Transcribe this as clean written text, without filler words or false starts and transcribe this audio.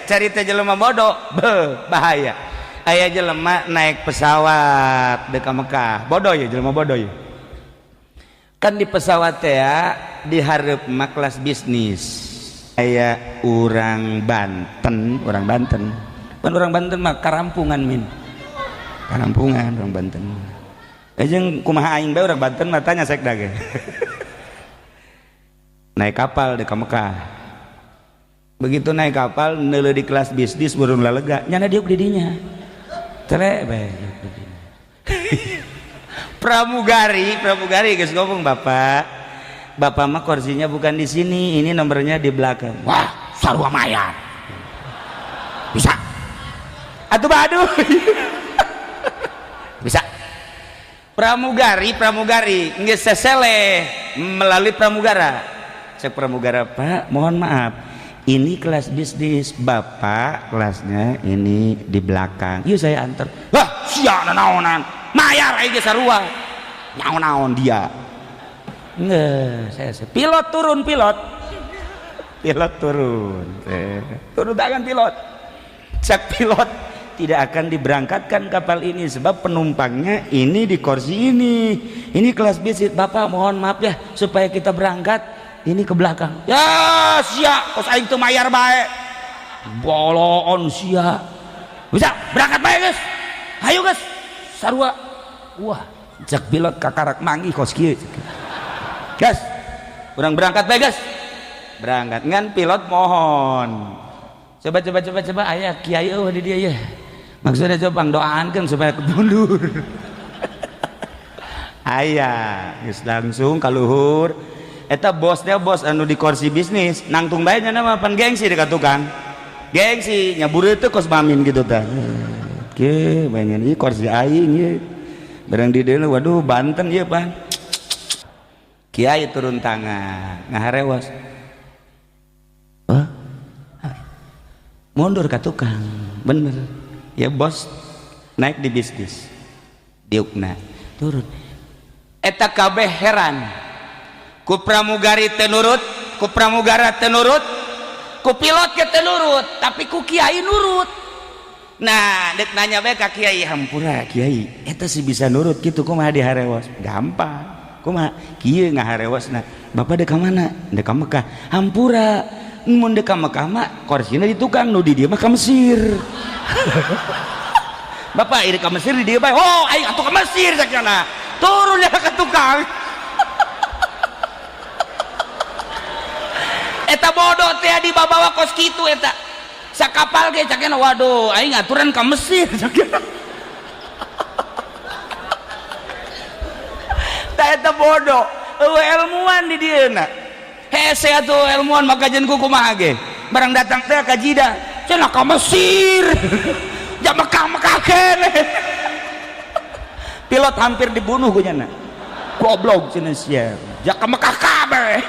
Carita jelema bodoh bahaya. Aya jelema naik pesawat deka Mekah bodoh ya, jelema bodoh ya. Kan di pesawat ya di hareup mah kelas bisnis. Aya orang Banten kan orang Banten mah karampungan min, karampungan orang Banten. Jeung kumaha aing bae orang Banten mah tanya sekda ge. Naik kapal deka Mekah. Begitu naik kapal neuleuh di kelas bisnis burung lalega nyana diuk di dinya. Tere bae. Pramugari geus ngomong Bapak mah kursinya bukan di sini, ini nomornya di belakang. Wah, sarua mayat. Bisa. Atuh aduh. Bisa. Pramugari geus sesele melalui pramugara. Cek pramugara, Pak, mohon maaf. Ini kelas bisnis, Bapak kelasnya ini di belakang. Yuk saya antar. Wah, sia naonan. Mayar aja sarua. Naon-naon dia. Nggak, saya pilot turun. Pilot turun. Turun tangan pilot. Cek pilot tidak akan diberangkatkan kapal ini sebab penumpangnya ini di kursi ini. Ini kelas bisnis, Bapak mohon maaf ya supaya kita berangkat. Ini ke belakang. Ya sia, kos aing teu mayar bae. Boloon sia. Bisa berangkat bae geus. Hayu geus. Sarua. Wah, cek pilot kakarak manggih kos kieu. Gas. Urang berangkat bae geus. Berangkat ngan pilot mohon. Coba aya kiai eueuh di dieu ya. Maksudnya coba doaankeun supaya mundur. Aya, geus langsung ka luhur. Eta bosnya bos anu di kursi bisnis nangtung bae nya mah pan gengsi dekat tukang gengsi nyabur itu kos mamin gitu tah oke banyak ieu kursi aing ieu barang di dieu waduh Banten ieu pan kiai turun tangan ngaharewas mundur ka tukang bener ya bos naik di bisnis diukna turun eta kabeh heran ku pramugari teu nurut, ku pramugara teu nurut, ku pilot ge teu nurut, tapi ku kiai nurut. Nah, dek nanya bae ka kiai, hampura kiai, eta sih bisa nurut kitu kumaha diharewas? Gampang. Kumaha? Kieu ngaharewasna. Bapak dek ka mana? Dek ka Mekah. Hampura. Mun dek ka Mekah mah korsina di tukang nu di dieu mah ka Mesir. Bapak iri ka Mesir di dieu bae. Oh, aing atuh ka Mesir sakjana. Turun ya ka tukang. Eta bodoh teh di bawa kos kitu eta sakapal ge cakena waduh aing aturan ka Mesir cakena tah eta bodoh eueuh ilmuwan di dieu na hese atuh ilmuwan maka jen kumaha ge barang datang teh ka Jida cenah ka Mesir ja Mekah keneh pilot hampir dibunuh ku nya goblok cenah sia ja ka Mekah kabeh